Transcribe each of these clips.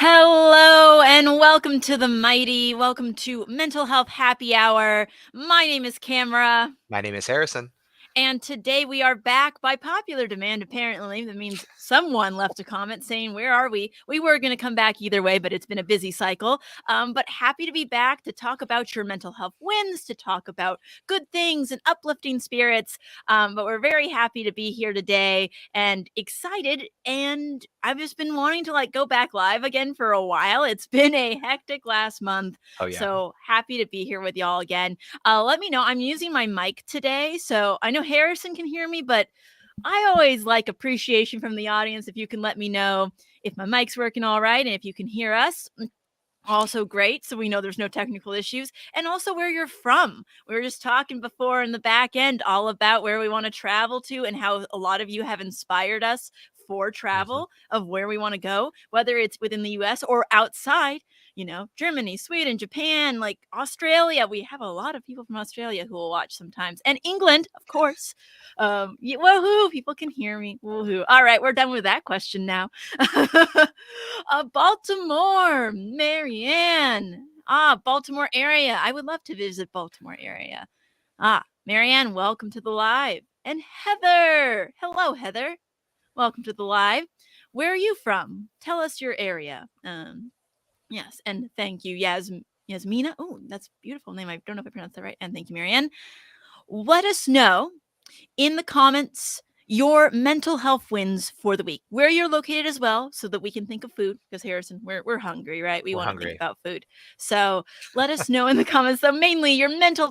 Hello and welcome to the mighty. Welcome to Mental Health Happy Hour. My name is Camara. My name is Harrison. And today we are back by popular demand, apparently. That means someone left a comment saying, where are we? We were going to come back either way, but it's been a busy cycle. But happy to be back to talk about your mental health wins, to talk about good things and uplifting spirits. But we're very happy to be here today and excited. And I've just been wanting to go back live again for a while. It's been a hectic last month. Oh, yeah. So happy to be here with y'all again. Let me know. I'm using my mic today, so I know Harrison can hear me, but I always like appreciation from the audience if you can let me know if my mic's working all right and if you can hear us. Also great, so we know there's no technical issues, and also where you're from. We were just talking before in the back end all about where we want to travel to and how a lot of you have inspired us for travel of where we want to go, whether it's within the US or outside, Germany, Sweden, Japan, like Australia. We have a lot of people from Australia who will watch sometimes, and England, of course. Woohoo, people can hear me. Woohoo. All right, we're done with that question now. Baltimore, Marianne. Baltimore area. I would love to visit Baltimore area. Marianne, welcome to the live. And Heather. Hello, Heather. Welcome to the live. Where are you from? Tell us your area. Yes, and thank you, Yasmina. Oh, that's a beautiful name. I don't know if I pronounced that right. And thank you, Marianne. Let us know in the comments your mental health wins for the week, where you're located as well, so that we can think of food, because Harrison, we're hungry, right? We We're want to think hungry. about food. So let us know in the comments. So mainly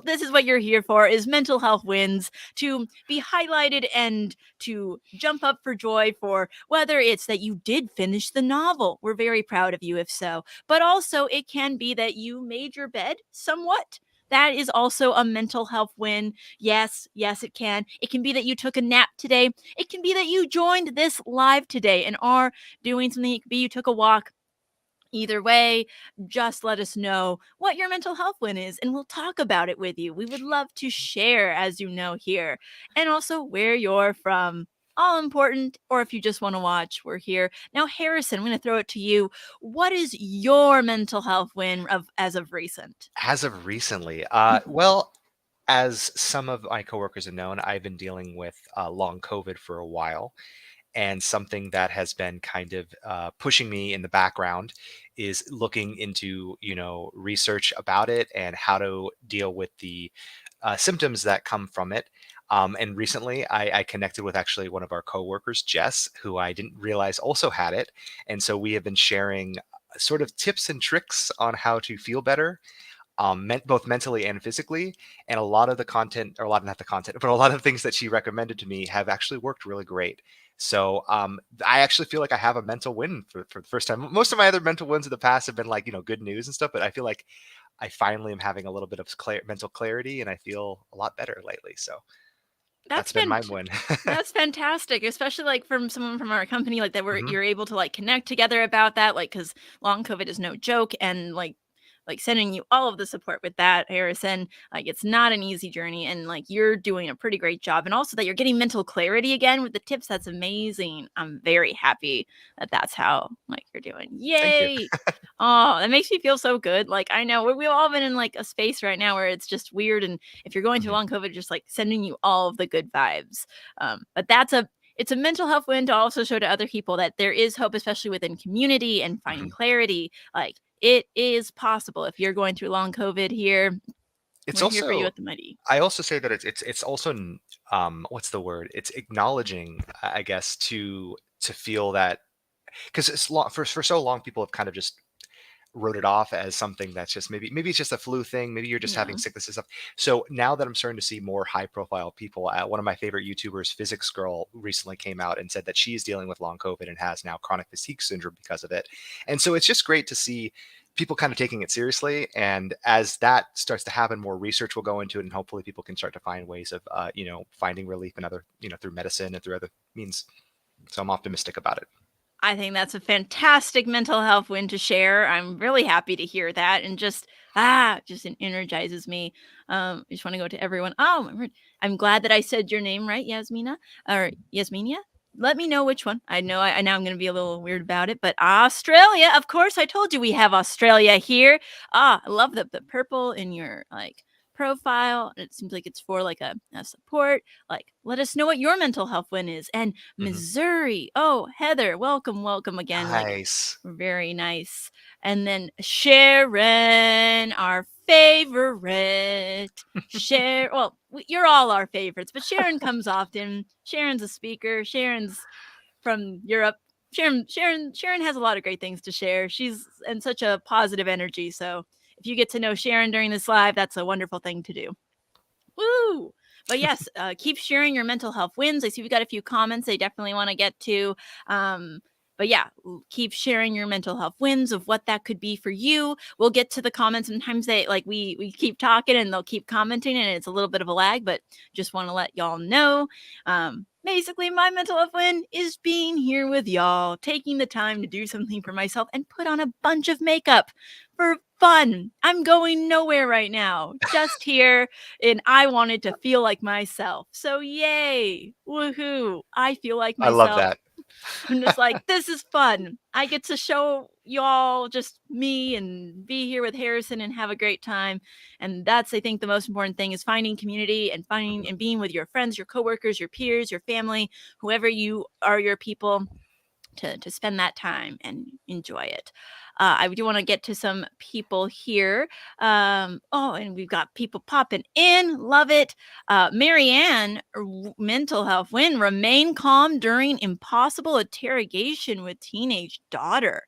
this is what you're here for, is mental health wins, to be highlighted and to jump up for joy for whether it's that you did finish the novel. We're very proud of you if so. But also it can be that you made your bed somewhat. That is also a mental health win. Yes, it can. It can be that you took a nap today. It can be that you joined this live today and are doing something. It could be you took a walk. Either way, just let us know what your mental health win is, and we'll talk about it with you. We would love to share, as you know, here, and also where you're from. All important, or if you just want to watch, we're here. Now, Harrison, I'm going to throw it to you. What is your mental health win as of recent? As of recently, well, as some of my coworkers have known, I've been dealing with long COVID for a while. And something that has been kind of pushing me in the background is looking into, research about it and how to deal with the symptoms that come from it. And recently, I connected with actually one of our coworkers, Jess, who I didn't realize also had it. And so we have been sharing sort of tips and tricks on how to feel better, both mentally and physically. And a lot of the content, or a lot, not the content, but a lot of things that she recommended to me have actually worked really great. So I actually feel like I have a mental win for the first time. Most of my other mental wins in the past have been like, good news and stuff, but I feel like I finally am having a little bit of mental clarity, and I feel a lot better lately. So That's that's been my fant- win. that's fantastic, especially from someone from our company, like that Mhm. you're able to connect together about that, because long COVID is no joke, and sending you all of the support with that, Harrison. It's not an easy journey, and you're doing a pretty great job, and also that you're getting mental clarity again with the tips. That's amazing. I'm very happy that that's how you're doing. Thank you. Yay! Oh, that makes me feel so good. I know we've all been in a space right now where it's just weird, and if you're going through Mhm. long COVID, just sending you all of the good vibes. But it's a mental health win to also show to other people that there is hope, especially within community and finding Mhm. clarity. It is possible. If you're going through long COVID here, It's we're here for you also at the Mighty. I also say that it's also what's the word? It's acknowledging, I guess, to feel that, because for so long people have kind of just wrote it off as something that's just maybe it's just a flu thing, maybe you're just having Yeah. sickness and stuff. So now that I'm starting to see more high profile people, one of my favorite YouTubers, Physics Girl, recently came out and said that she's dealing with long COVID and has now chronic fatigue syndrome because of it. And so it's just great to see people kind of taking it seriously. And as that starts to happen, more research will go into it, and hopefully people can start to find ways of finding relief in other, through medicine and through other means. So I'm optimistic about it. I think that's a fantastic mental health win to share. I'm really happy to hear that, and just it energizes me. I just want to go to everyone. Oh, I'm glad that I said your name right, Yasmina or Yasminia. let me know which one. I know I now I'm going to be a little weird about it, but Australia, of course, I told you we have Australia here. I love the purple in your like profile. It seems like it's for like a support. Like, let us know what your mental health win is. And Mhm. Missouri. Oh, Heather, welcome, welcome again. Like, Nice. very nice. And then Sharon, our favorite. Well, you're all our favorites, but Sharon comes often. Sharon's a speaker. Sharon's from Europe. Sharon has a lot of great things to share. She's in such a positive energy. So if you get to know Sharon during this live, that's a wonderful thing to do. Woo! But yes, keep sharing your mental health wins. I see we got a few comments I definitely want to get to. But yeah, keep sharing your mental health wins of what that could be for you. We'll get to the comments. Sometimes they like we keep talking and they'll keep commenting, and it's a little bit of a lag. But just want to let y'all know. Basically, my mental health win is being here with y'all, taking the time to do something for myself and put on a bunch of makeup for fun. I'm going nowhere right now, just here, and I wanted to feel like myself. So yay! Woohoo! I feel like I love myself. that. I'm just like, this is fun. I get to show y'all just me and be here with Harrison and have a great time. And that's, I think, the most important thing is finding community and finding Mhm. and being with your friends, your coworkers, your peers, your family, whoever you are, your people, to spend that time and enjoy it. I do want to get to some people here. Oh, and we've got people popping in. Love it. Marianne, mental health win. Remain calm during impossible interrogation with teenage daughter.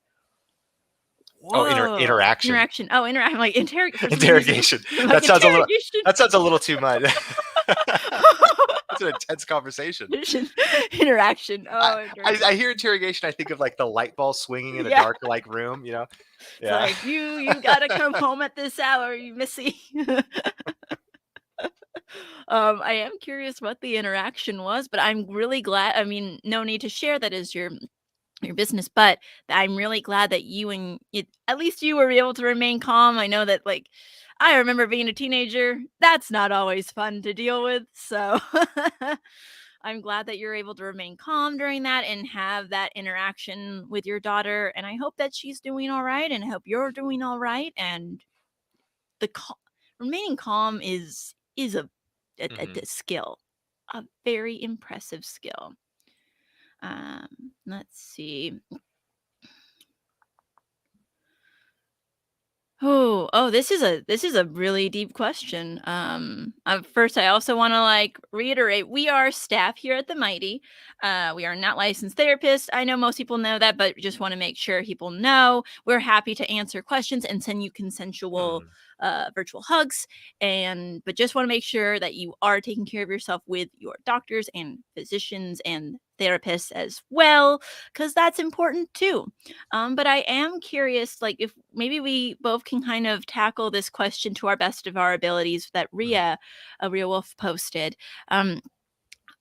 Oh, Whoa. interaction. Interaction. Oh, interact. I'm like, for some reason. Interrogation. I'm like, That sounds a little interrogation. that sounds a little too much. That's an intense conversation. Interaction. I, Oh, I hear interrogation. I think of like the light ball swinging in a yeah. dark like room. It's Yeah. like you gotta come home at this hour, you missy. I am curious what the interaction was, but I'm really glad. I mean, no need to share that is your business, but I'm really glad that you and it, at least you were able to remain calm. I know that like I remember being a teenager. That's not always fun to deal with. So I'm glad that you're able to remain calm during that and have that interaction with your daughter. And I hope that she's doing all right, and I hope you're doing all right. And the remaining calm is Hmm. a skill, a very impressive skill. Let's see. This is a really deep question. First, I also want to like reiterate, we are staff here at the Mighty. We are not licensed therapists. I know most people know that, but just want to make sure people know we're happy to answer questions and send you consensual Hmm. virtual hugs. But just want to make sure that you are taking care of yourself with your doctors and physicians and therapists as well, because that's important too. But I am curious, like, if maybe we both can kind of tackle this question to our best of our abilities that Ria Wolf posted. Um,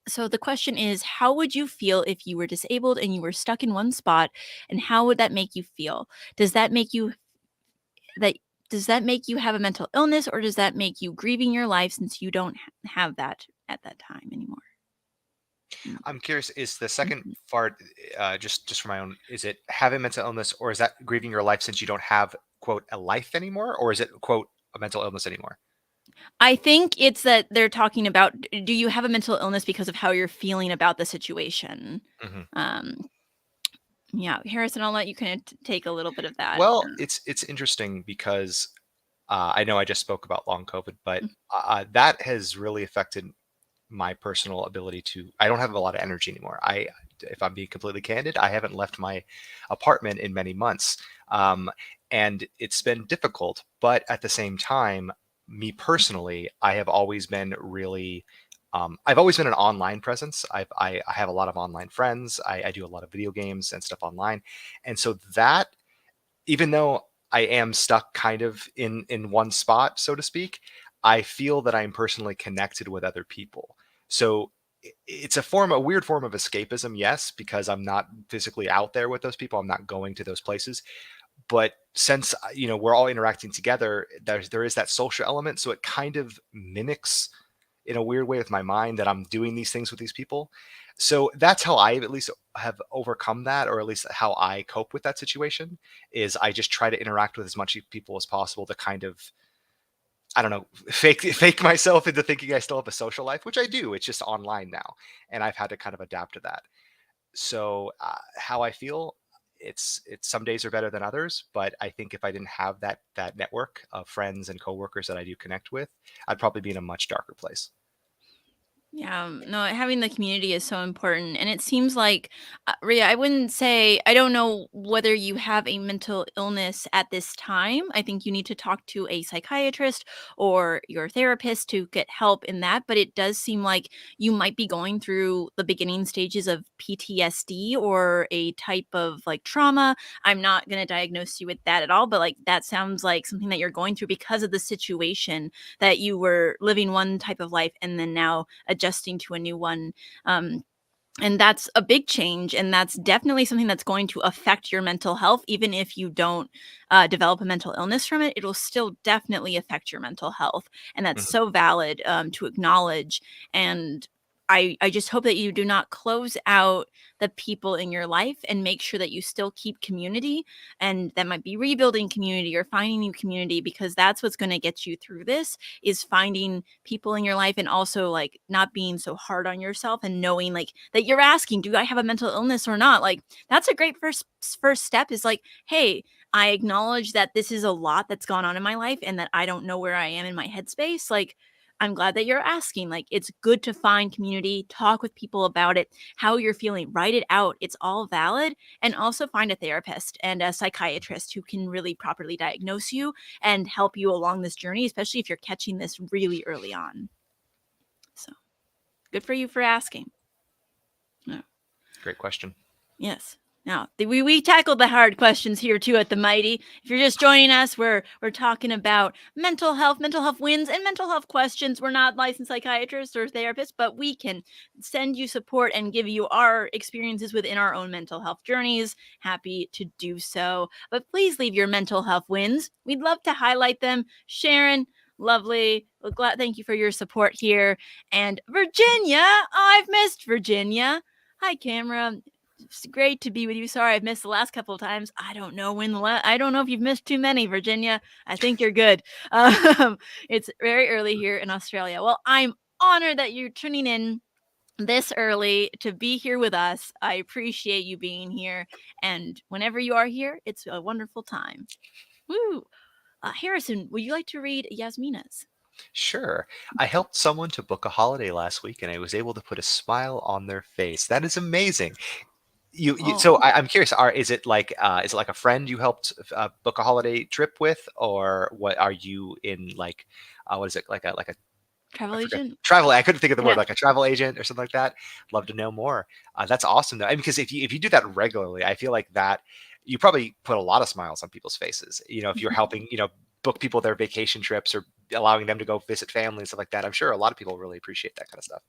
so the question is, how would you feel if you were disabled and you were stuck in one spot, and how would that make you feel? Does that make you that does that make you have a mental illness, or does that make you grieving your life since you don't have that at that time anymore? Mm, I'm curious. Is the second mhm. part just for my own? Is it having mental illness, or is that grieving your life since you don't have quote a life anymore, or is it quote a mental illness anymore? I think it's that they're talking about, do you have a mental illness because of how you're feeling about the situation? Hmm. Um, yeah, Harrison, I'll let you kind of take a little bit of that. Well, it's interesting because I know I just spoke about long COVID, but that has really affected my personal ability to. I don't have a lot of energy anymore. If I'm being completely candid, I haven't left my apartment in many months, um, and it's been difficult. But at the same time, me personally, I have always been really. I've always been an online presence. I have a lot of online friends. I do a lot of video games and stuff online, and so that even though I am stuck kind of in one spot, so to speak, I feel that I'm personally connected with other people. So it's a weird form of escapism, yes, because I'm not physically out there with those people. I'm not going to those places. But since we're all interacting together, there is that social element. So it kind of mimics in a weird way with my mind that I'm doing these things with these people. So that's how I at least have overcome that, or at least how I cope with that situation. Is I just try to interact with as much people as possible to kind of, I don't know, fake myself into thinking I still have a social life, which I do. It's just online now, and I've had to kind of adapt to that. So how I feel, it's some days are better than others, but I think if I didn't have that network of friends and coworkers that I do connect with, I'd probably be in a much darker place. Yeah, no, having the community is so important. And it seems like, Ria, I wouldn't say, I don't know whether you have a mental illness at this time. I think you need to talk to a psychiatrist or your therapist to get help in that. But it does seem like you might be going through the beginning stages of PTSD or a type of like trauma. I'm not going to diagnose you with that at all, but like that sounds like something that you're going through because of the situation that you were living one type of life and then now adjusting to a new one. Um, and that's a big change. And that's definitely something that's going to affect your mental health. Even if you don't develop a mental illness from it, it'll still definitely affect your mental health. And that's Mhm. so valid to acknowledge. And I just hope that you do not close out the people in your life and make sure that you still keep community. And that might be rebuilding community or finding new community, because that's what's going to get you through this, is finding people in your life, and also like not being so hard on yourself and knowing like that you're asking, do I have a mental illness or not? Like that's a great first step, is like, hey, I acknowledge that this is a lot that's gone on in my life and that I don't know where I am in my headspace. Like I'm glad that you're asking. Like it's good to find community, talk with people about it, how you're feeling, write it out. It's all valid. And also find a therapist and a psychiatrist who can really properly diagnose you and help you along this journey, especially if you're catching this really early on. So good for you for asking. Yeah. Great question. Yes. Now, we tackled the hard questions here too at the Mighty. If you're just joining us, we're talking about mental health wins, and mental health questions. We're not licensed psychiatrists or therapists, but we can send you support and give you our experiences within our own mental health journeys. Happy to do so. But please leave your mental health wins. We'd love to highlight them. Sharon, lovely. Well, thank you for your support here. And Virginia, I've missed Virginia. Hi, Camara. It's great to be with you. Sorry I've missed the last couple of times. I don't know when I don't know if you've missed too many, Virginia. I think you're good. It's very early here in Australia. Well, I'm honored that you're tuning in this early to be here with us. I appreciate you being here. And whenever you are here, it's a wonderful time. Woo! Harrison, would you like to read Yasmina's? Sure. I helped someone to book a holiday last week, and I was able to put a smile on their face. That is amazing. So Oh, I'm curious. Is it like a friend you helped book a holiday trip with, or what? Are you in like, what is it, like a I travel forget, agent? travel. I couldn't think of the word, Yeah. like a travel agent or something like that. Love to know more. That's awesome though. I mean, because if you do that regularly, I feel like that you probably put a lot of smiles on people's faces. If you're helping, book people their vacation trips or allowing them to go visit family and stuff like that. I'm sure a lot of people really appreciate that kind of stuff.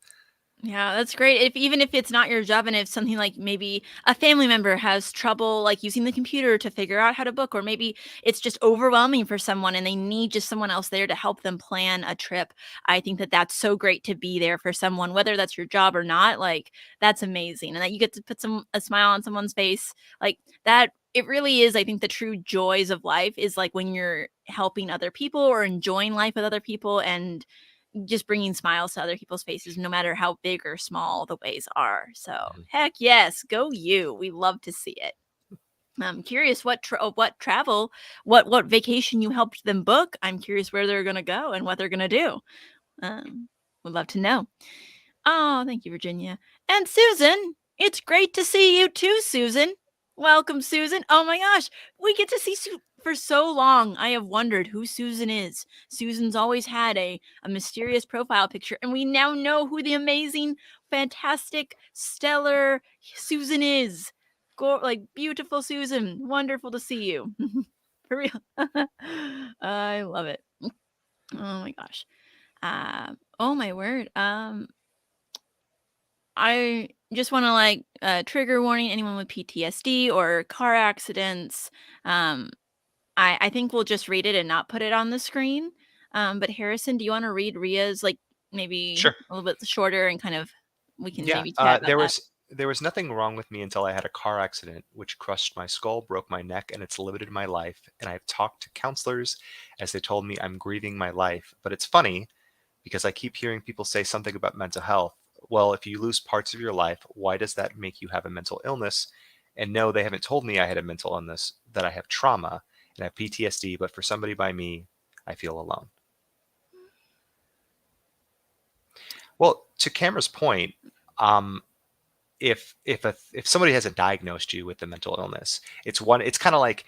Yeah, that's great. If even if it's not your job, and if something like maybe a family member has trouble like using the computer to figure out how to book, or maybe it's just overwhelming for someone and they need just someone else there to help them plan a trip. I think that that's so great to be there for someone, whether that's your job or not. Like that's amazing, and that you get to put a smile on someone's face like that. It really is. I think the true joys of life is like when you're helping other people or enjoying life with other people, and just bringing smiles to other people's faces, no matter how big or small the ways are. So, Mhm. heck yes, go you. We love to see it. I'm curious what travel, what vacation you helped them book. I'm curious where they're gonna go and what they're gonna do. Would love to know. Oh, thank you, Virginia. And Susan, it's great to see you too, Susan. Welcome, Susan. Oh my gosh, we get to see for so long. I have wondered who Susan is. Susan's always had a mysterious profile picture, and we now know who the amazing, fantastic, stellar Susan is. Like beautiful Susan. Wonderful to see you. For real. I love it. Oh my gosh. Oh my word. I just want to like trigger warning anyone with PTSD or car accidents. Um, I think we'll just read it and not put it on the screen. But Harrison, do you want to read Ria's like maybe Sure. a little bit shorter and kind of? We can Yeah, maybe chat about that. there was nothing wrong with me until I had a car accident, which crushed my skull, broke my neck, and it's limited my life. And I've talked to counselors as they told me I'm grieving my life. But it's funny because I keep hearing people say something about mental health. Well, if you lose parts of your life, why does that make you have a mental illness? And no, they haven't told me I had a mental illness, that I have trauma and I have PTSD, but for somebody by me, I feel alone. Well, to Camera's point, um, if somebody hasn't diagnosed you with a mental illness, it's kind of like,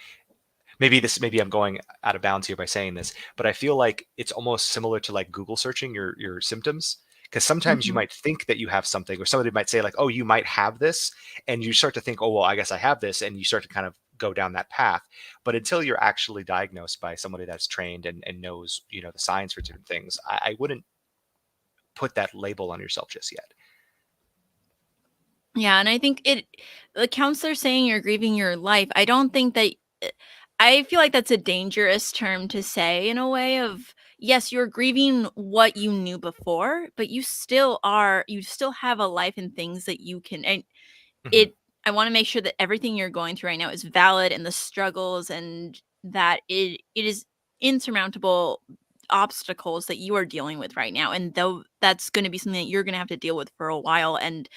maybe I'm going out of bounds here by saying this, but I feel like it's almost similar to like Google searching your symptoms, because sometimes you Mhm. might think that you have something, or somebody might say like, oh, you might have this, and you start to think, oh, well, I guess I have this, and you start to kind of go down that path. But until you're actually diagnosed by somebody that's trained and knows, the science for different things, I wouldn't put that label on yourself just yet. Yeah, and I think the counselor saying you're grieving your life, I don't think that eh, I feel like that's a dangerous term to say in a way of, yes, you're grieving what you knew before, but you still have a life and things that you can, and Hmm. it I wanna make sure that everything you're going through right now is valid, and the struggles, and that it is insurmountable obstacles that you are dealing with right now, and though that's gonna be something that you're gonna have to deal with for a while, and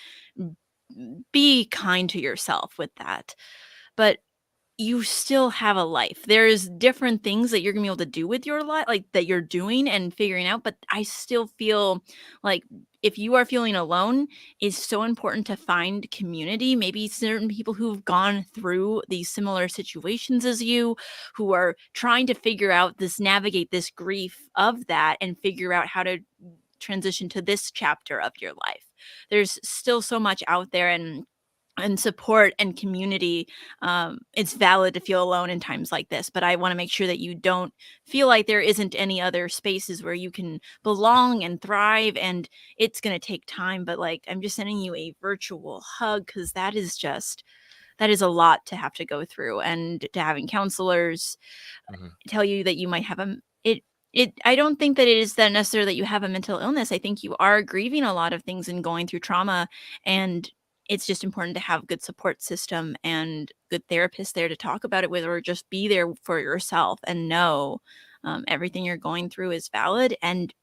be kind to yourself with that. But you still have a life. There's different things that you're gonna be able to do with your life, like, that you're doing and figuring out, but I still feel like if you are feeling alone, it's so important to find community, maybe certain people who've gone through these similar situations as you, who are trying to figure out navigate this grief of that and figure out how to transition to this chapter of your life. There's still so much out there, and support and community. It's valid to feel alone in times like this, but I want to make sure that you don't feel like there isn't any other spaces where you can belong and thrive. And it's going to take time, but like, I'm just sending you a virtual hug, because that is a lot to have to go through, and to having counselors Hmm. tell you that you might have it I don't think that it is that necessary that you have a mental illness. I think you are grieving a lot of things and going through trauma, and it's just important to have good support system and good therapists there to talk about it with, or just be there for yourself and know everything you're going through is valid, and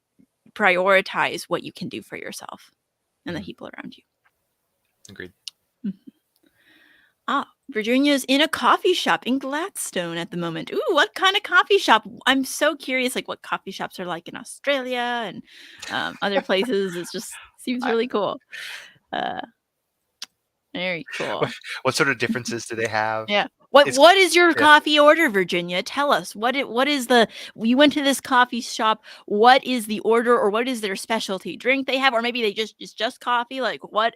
prioritize what you can do for yourself and the Hmm. people around you. Agreed. Ah, Virginia's in a coffee shop in Gladstone at the moment. Ooh, what kind of coffee shop? I'm so curious, like what coffee shops are like in Australia and other places. It just seems I, really cool. Uh, Very what, cool. what sort of differences do they have? Yeah. What It's what is your yeah. coffee order, Virginia? Tell us. What is the you went to this coffee shop, what is the order, or what is their specialty drink they have, or maybe they just it's just coffee? Like what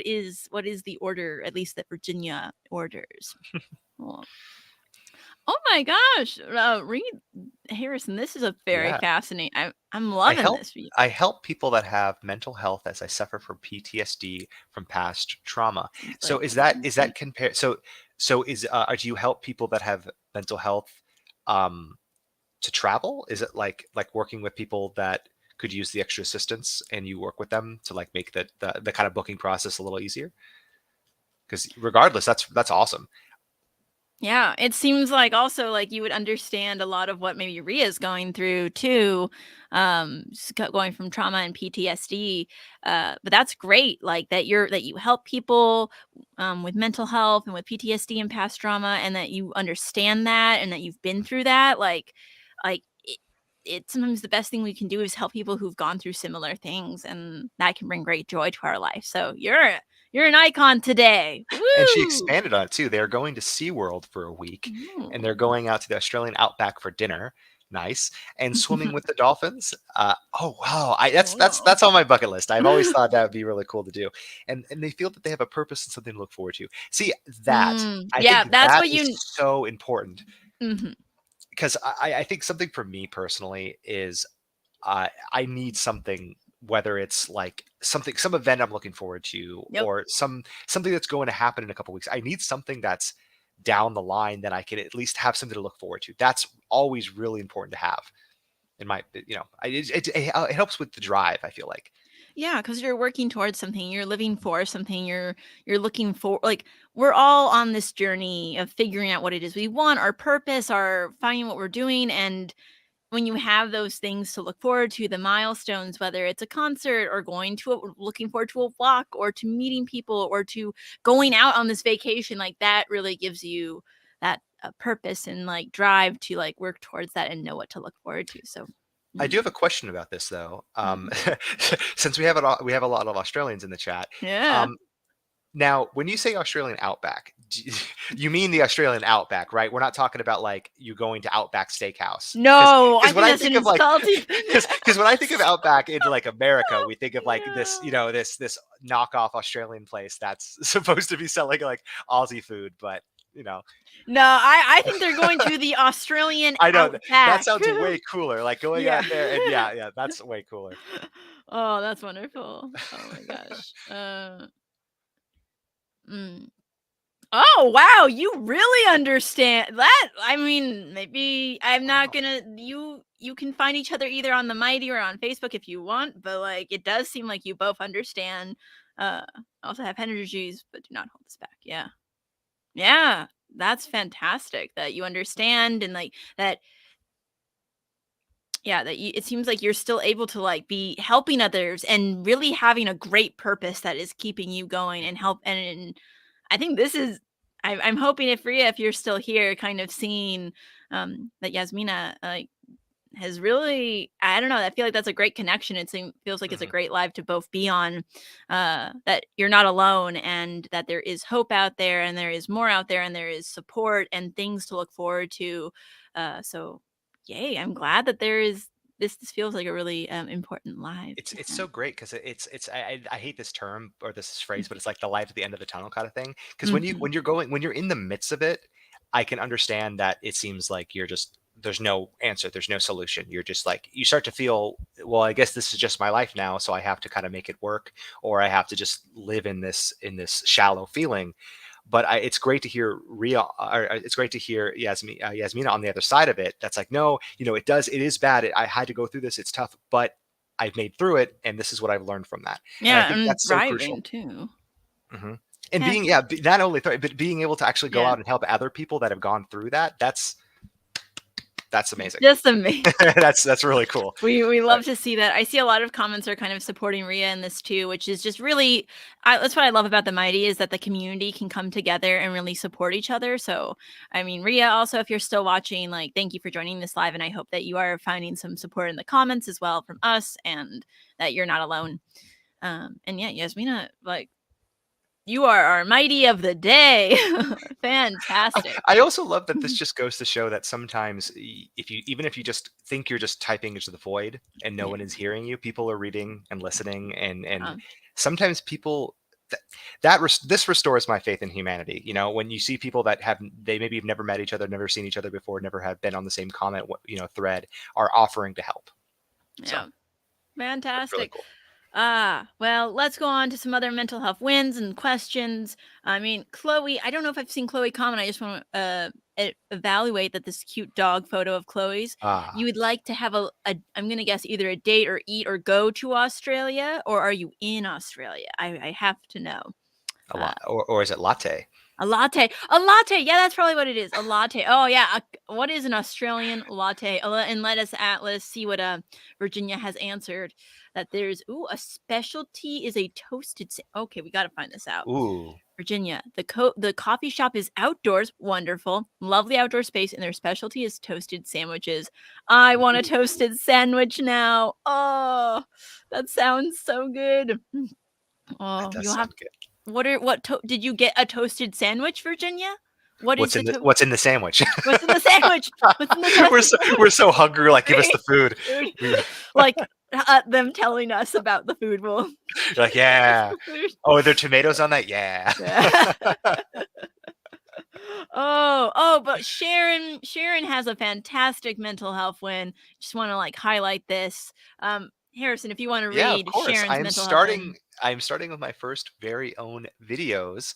is the order, at least that Virginia orders? Well, oh my gosh, Reed Harrison, this is a very Yeah. fascinating. I'm I loving help this. I help people that have mental health as I suffer from PTSD from past trauma. Seems So like is that compare so is do you help people that have mental health um to travel? Is it like working with people that could use the extra assistance and you work with them to like make the kind of booking process a little easier? Because regardless, that's awesome. Yeah, it seems like also like you would understand a lot of what maybe Ria's going through too, going from trauma and PTSD. But that's great, like that you help people with mental health and with PTSD and past trauma, and that you understand that, and that you've been through that. Like it's sometimes the best thing we can do is help people who've gone through similar things, and that can bring great joy to our life. So you're an icon today. And she Woo! expanded on it too. They're going to SeaWorld for a week, and they're Mm. going out to the Australian outback for dinner. Nice. And swimming with the dolphins. Oh wow. That's Oh. on my bucket list. I've always thought that would be really cool to do. And they feel that they have a purpose and something to look forward to. See, that I Yeah, think that's that what is you so important, mhm. because I think something for me personally is I need something, whether it's like some event I'm looking forward to, Yep. or something that's going to happen in a couple weeks. I need something that's down the line that I can at least have something to look forward to. That's always really important to have. In my, it helps with the drive, I feel like. Yeah, because you're working towards something, you're living for something, you're looking for, like, we're all on this journey of figuring out what it is we want, our purpose, our finding what we're doing. And when you have those things to look forward to, the milestones, whether it's a concert or looking forward to a walk or to meeting people or to going out on this vacation, like that really gives you that purpose and like drive to like work towards that and know what to look forward to. So, I do have mm, a question about this though. mm, Since we have a lot of Australians in the chat. yeah. Um, Now, when you say Australian Outback, you mean the Australian Outback, right? We're not talking about like you going to Outback Steakhouse, because No, I when think I that's think an of like insulting because when I think of Outback in like America, we think of like this, Yeah. this knockoff Australian place that's supposed to be selling like Aussie food, but you know, No, I think they're going to the Australian I know that Outback. sounds way cooler. Like going Yeah. out there and yeah, yeah, that's way cooler. Oh, that's wonderful. Oh my gosh. Mm. Oh, wow, you really understand that. I mean, maybe I'm not Wow. gonna you can find each other either on the Mighty or on Facebook if you want, but like it does seem like you both understand. Also have energies, but do not hold this back. Yeah. Yeah. That's fantastic that you understand and like that. Yeah, that it seems like you're still able to like be helping others and really having a great purpose that is keeping you going and help. And I think this is, I'm hoping if Ria, if you're still here, kind of seeing that Yasmina like has really, I don't know, I feel like that's a great connection. Feels like it's a Mhm. great live to both be on, that you're not alone and that there is hope out there and there is more out there and there is support and things to look forward to. So yay, I'm glad that there is this feels like a really important live. It's Yeah. so great because I hate this term or this phrase, but it's like the light at the end of the tunnel kind of thing. Because Hmm. when you're in the midst of it, I can understand that it seems like you're just there's no answer, there's no solution. You're just like you start to feel, well, I guess this is just my life now, so I have to kind of make it work, or I have to just live in this shallow feeling. But it's great to hear it's great to hear Yasmina on the other side of it. That's like, no, it is bad. I had to go through this. It's tough, but I've made through it, and this is what I've learned from that. And I Yeah, think and that's so crucial. thriving too. Hmm. And Heck being, yeah, not only but being able to actually go yeah. out and help other people that have gone through that. That's amazing. Just amazing. That's really cool. We But love to see that. I see a lot of comments are kind of supporting Ria in this too, which is just really that's what I love about the Mighty is that the community can come together and really support each other. So, I mean, Ria, also if you're still watching, like thank you for joining this live and I hope that you are finding some support in the comments as well from us and that you're not alone. And yeah, Yasmina, like you are our Mighty of the day. Fantastic. I also love that this just goes to show that sometimes if you even if you just think you're just typing into the void and no Yeah. one is hearing you, people are reading and listening, and Um, sometimes people this restores my faith in humanity. When you see people that they maybe have never met each other, never seen each other before, never have been on the same comment thread, are offering to help. So yeah. that's really Fantastic. cool. Well, let's go on to some other mental health wins and questions. I mean, Chloe, I don't know if I've seen Chloe comment. I just want to evaluate that this cute dog photo of Chloe's. You Ah, would like to have I'm going to guess either a date or eat or go to Australia, or are you in Australia? I have to know. a Uh, lot, or is it latte? a latte. A latte. Yeah, that's probably what it is. A latte. Oh yeah. What is an Australian latte? And let's see what Virginia has answered. That there's a specialty is a toasted. Okay, we got to find this out. Ooh, Virginia, the coffee shop is outdoors. Wonderful, lovely outdoor space, and their specialty is toasted sandwiches. I want a ooh, toasted sandwich now. Oh, that sounds so good. that Oh, does you'll have sound good. did you get a toasted sandwich, Virginia? What is the What's in the sandwich? what's in the sandwich? What's in the toasted We're so hungry. Like, give us the sandwich? food. Food. We, Like them telling us about the food. Well, you're like, what's yeah. the food? Oh, are there tomatoes on that? Yeah. Yeah. But Sharon has a fantastic mental health win. Just want to like highlight this. Harrison, if you want to Yeah, of read course. Sharon's mental health win. I am starting with my first very own videos.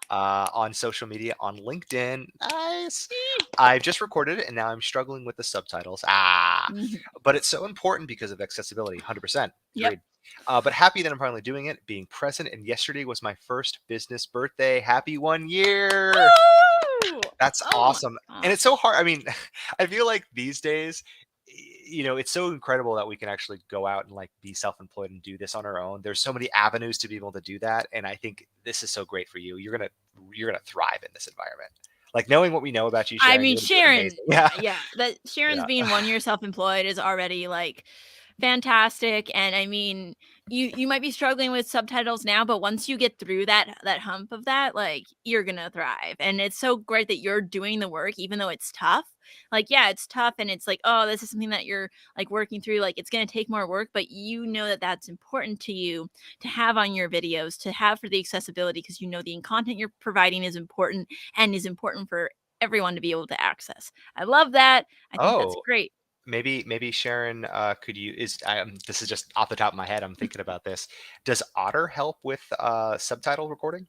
on social media on LinkedIn. Nice. I've just recorded it and now I'm struggling with the subtitles. Mhm. But it's so important because of accessibility. 100%. Yep. Agreed. But happy that I'm finally doing it, being present. And yesterday was my first business birthday. Happy 1 year. Woo! That's Oh my awesome. And it's gosh. so hard. I mean, I feel like these days, it's so incredible that we can actually go out and like be self-employed and do this on our own. There's so many avenues to be able to do that. And I think this is so great for you. You're gonna thrive in this environment. Like knowing what we know about you, I Sharon, mean, you're gonna do it Sharon, amazing. yeah, Yeah. yeah. That Sharon's Yeah. being 1 year self-employed is already like fantastic. And I mean, you might be struggling with subtitles now, but once you get through that hump of that, like you're gonna thrive. And it's so great that you're doing the work, even though it's tough. Like, yeah, it's tough, and it's like, oh, this is something that you're like working through. Like, it's gonna take more work, but you know that that's important to you to have on your videos, to have for the accessibility, because you know the content you're providing is important and is important for everyone to be able to access. I love that. I think that's Oh, great. maybe Sharon, could you is this is just off the top of my head. I'm thinking about this. Does Otter help with subtitle recording?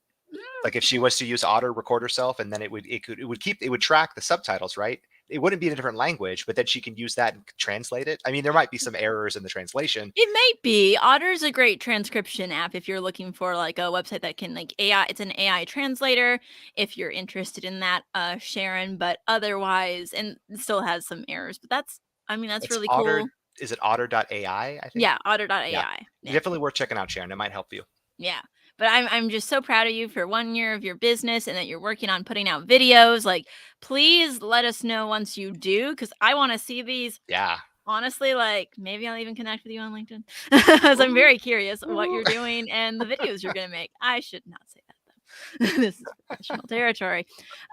Like if she was to use Otter, record herself, and then it would track the subtitles, right? It wouldn't be in a different language, but then she can use that and translate it. I mean, there might be some errors in the translation. It may be. Otter's a great transcription app if you're looking for like a website that can like AI. It's an AI translator if you're interested in that, Sharon. But otherwise, and it still has some errors. But that's, I mean, that's It's really Otter. cool. Is it Otter.ai? I think. Yeah, Yeah, Otter.ai. Yeah, definitely worth checking out, Sharon. It might help you. yeah. But I'm just so proud of you for 1 year of your business and that you're working on putting out videos. Like, please let us know once you do, because I want to see these. Yeah. Honestly, like, maybe I'll even connect with you on LinkedIn because I'm Ooh, very curious what ooh. you're doing and the videos you're gonna make. I should not say that though. This is professional territory.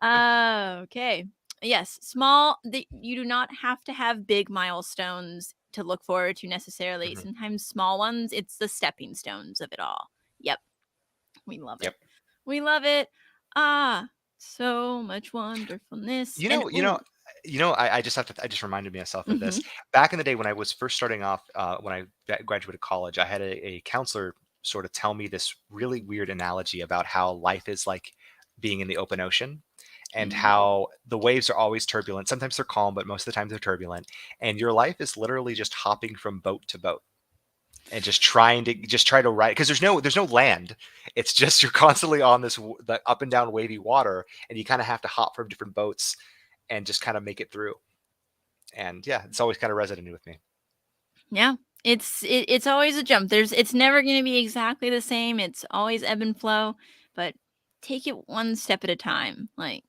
Okay. Yes, you do not have to have big milestones to look forward to necessarily. Mhm. Sometimes small ones, it's the stepping stones of it all. Yep, we love it. Yep. We love it. Ah, so much wonderfulness. You And know, you know, ooh, I just have to. I just reminded myself of mm-hmm, this. Back in the day when I was first starting off, when I graduated college, I had a counselor sort of tell me this really weird analogy about how life is like being in the open ocean, and mm, how the waves are always turbulent. Sometimes they're calm, but most of the time they're turbulent. And your life is literally just hopping from boat to boat and just try to ride because there's no land. It's just you're constantly on the up and down wavy water, and you kind of have to hop from different boats and just kind of make it through. And yeah, it's always kind of resonated with me. yeah. It's always a jump. It's never going to be exactly the same. It's always ebb and flow, but take it one step at a time. Like,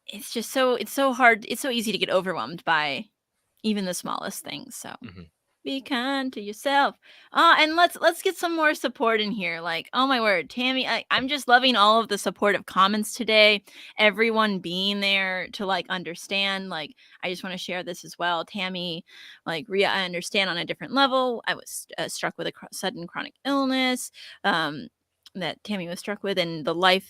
it's so hard. It's so easy to get overwhelmed by even the smallest things. So Hmm. be kind to yourself. And let's get some more support in here. Like, oh my word, Tammy, I'm just loving all of the supportive comments today. Everyone being there to like understand. Like, I just want to share this as well. Tammy, like Ria, I understand on a different level. I was struck with a sudden chronic illness. That Tammy was struck with, and the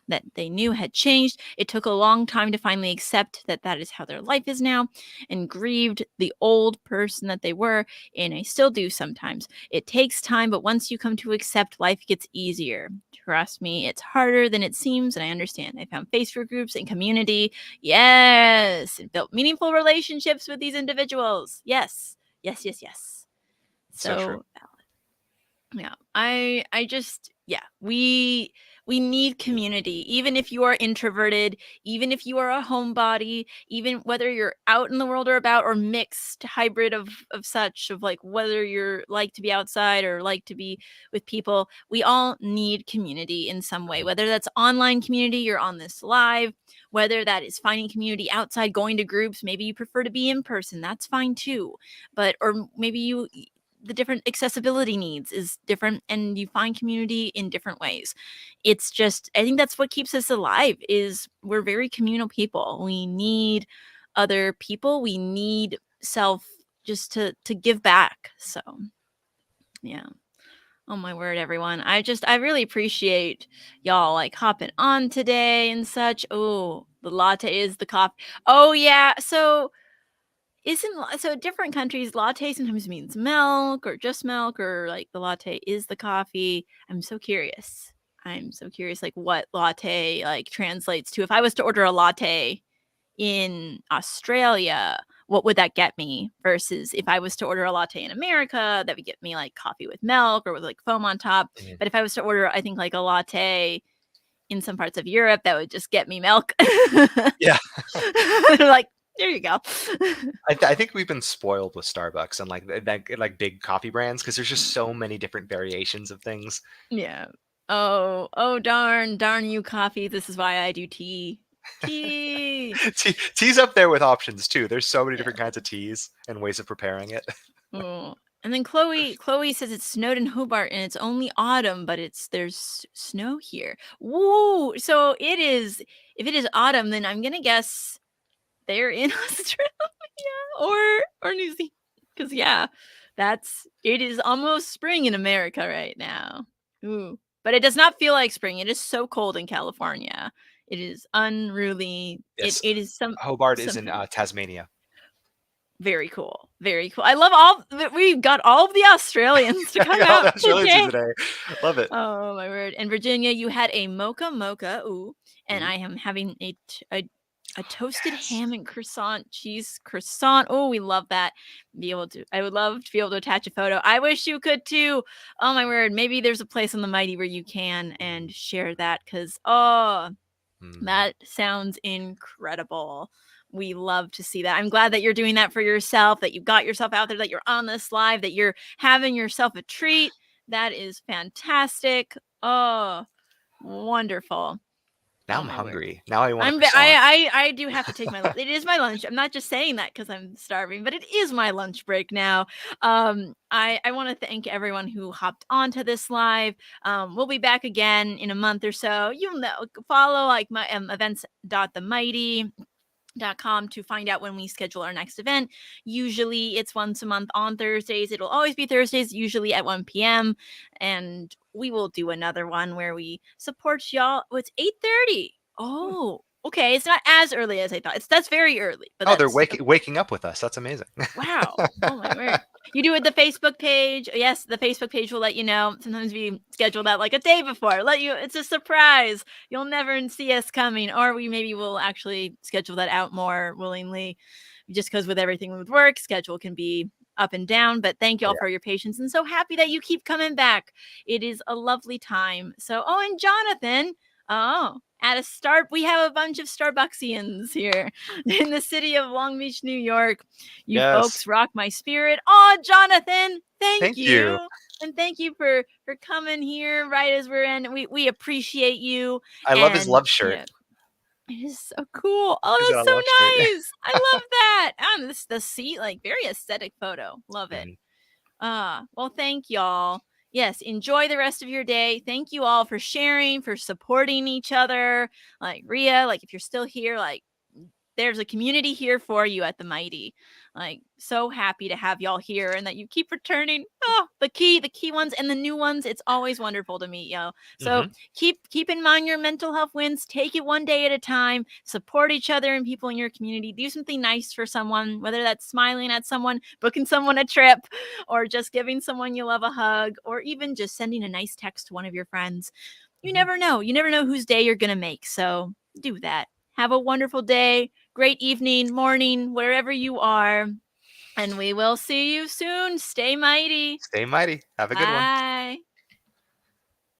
that they knew had changed. It took a long time to finally accept that that is how their life is now, and grieved the old person that they were, and I still do sometimes. It takes time, but once you come to accept, life gets easier. Trust me, it's harder than it seems, and I understand. I found Facebook groups and community. Yes, and built meaningful relationships with these individuals. Yes, yes, yes, yes. So true. So yeah, I just, yeah, we need community. Even if you are introverted, even if you are a homebody, even whether you're out in the world or about, or mixed hybrid of such, of like whether you're like to be outside or like to be with people, we all need community in some way. Mhm. Whether that's online community, you're on this live, whether that is finding community outside, going to groups, maybe you prefer to be in person, that's fine too. But or maybe the different accessibility needs is different, and you find community in different ways. It's just, I think that's what keeps us alive, is we're very communal people. We need other people. We need self, just to give back. So yeah. Oh my word, everyone. I really appreciate y'all like hopping on today and such. Oh, the latte is the coffee. Oh yeah. So different countries, latte sometimes means milk or just milk, or like the latte is the coffee. I'm so curious. I'm so curious, like what latte like translates to. If I was to order a latte in Australia, what would that get me? Versus if I was to order a latte in America, that would get me like coffee with milk or with like foam on top. Mhm. But if I was to order, I think like a latte in some parts of Europe, that would just get me milk. Yeah. They're like, there you go. I think we've been spoiled with Starbucks and like big coffee brands because there's just so many different variations of things. Yeah. Oh, darn you, coffee. This is why I do tea. Tea. Tea's up there with options too. There's so many Yeah. different kinds of teas and ways of preparing it. Oh. And then Chloe says it snowed in Hobart and it's only autumn, but there's snow here. Woo! So it is. If it is autumn, then I'm gonna guess they're in Australia or New Zealand. Because yeah, it is almost spring in America right now. Ooh. But it does not feel like spring. It is so cold in California. It is unruly. Yes, It is Hobart is in something Tasmania. very cool. Very cool. I love all that we've got all of the Australians to come All out the Australians today. today. Love it. Oh my word! And Virginia, you had a mocha, ooh, and Ooh, I am having a toasted yes. ham and croissant cheese croissant. Oh, we love that. I would love to be able to attach a photo. I wish you could too. Oh my word! Maybe there's a place on the Mighty where you can and Mm, share that because oh, mm. that sounds incredible. We love to see that. I'm glad that you're doing that for yourself, that you got yourself out there, that you're on this live, that you're having yourself a treat. That is fantastic. Oh, wonderful. Now Oh I'm my word. hungry. Now I want a I'm croissant. I do have to take my it is my lunch. I'm not just saying that because I'm starving, but it is my lunch break now. I want to thank everyone who hopped onto this live. We'll be back again in a month or so. You'll know, follow like my events.themighty.com to find out when we schedule our next event. Usually it's once a month on Thursdays. It'll always be Thursdays, usually at 1 p.m. And we will do another one where we support y'all. Oh, it's 8:30. Hmm. Oh, okay. It's not as early as I thought. That's very early, but Oh, they're that's waking up with us. That's amazing. wow. Oh my word. You do it the Facebook page. Yes, the Facebook page will let you know. Sometimes we schedule that like a day before. Let you it's a surprise. You'll never see us coming. Or we maybe will actually schedule that out more willingly. Just because with everything with work, schedule can be up and down. But thank you all Yeah. for your patience. And so happy that you keep coming back. It is a lovely time. So and Jonathan. Oh, at a start, we have a bunch of Starbucksians here in the city of Long Beach, New York. You Yes. folks rock my spirit. Oh, Jonathan, thank Thank you. you. And thank you for coming here right as we're in. We appreciate you. I love his And love shirt. yeah, it is so cool. He's Oh, in a that's so love shirt. nice. I love that. This the seat, like very aesthetic photo. Love it. Mhm. Well, thank y'all. Yes, enjoy the rest of your day. Thank you all for sharing, for supporting each other. Like Ria, like if you're still here, like there's a community here for you at the Mighty. Like so happy to have y'all here and that you keep returning. Oh, the key ones and the new ones. It's always wonderful to meet y'all. So Mhm. keep in mind your mental health wins. Take it one day at a time. Support each other and people in your community. Do something nice for someone, whether that's smiling at someone, booking someone a trip, or just giving someone you love a hug, or even just sending a nice text to one of your friends. You Mhm. never know. You never know whose day you're gonna make. So do that. Have a wonderful day, great evening, morning, wherever you are. And we will see you soon. Stay mighty. Stay mighty. Have a good one. Bye.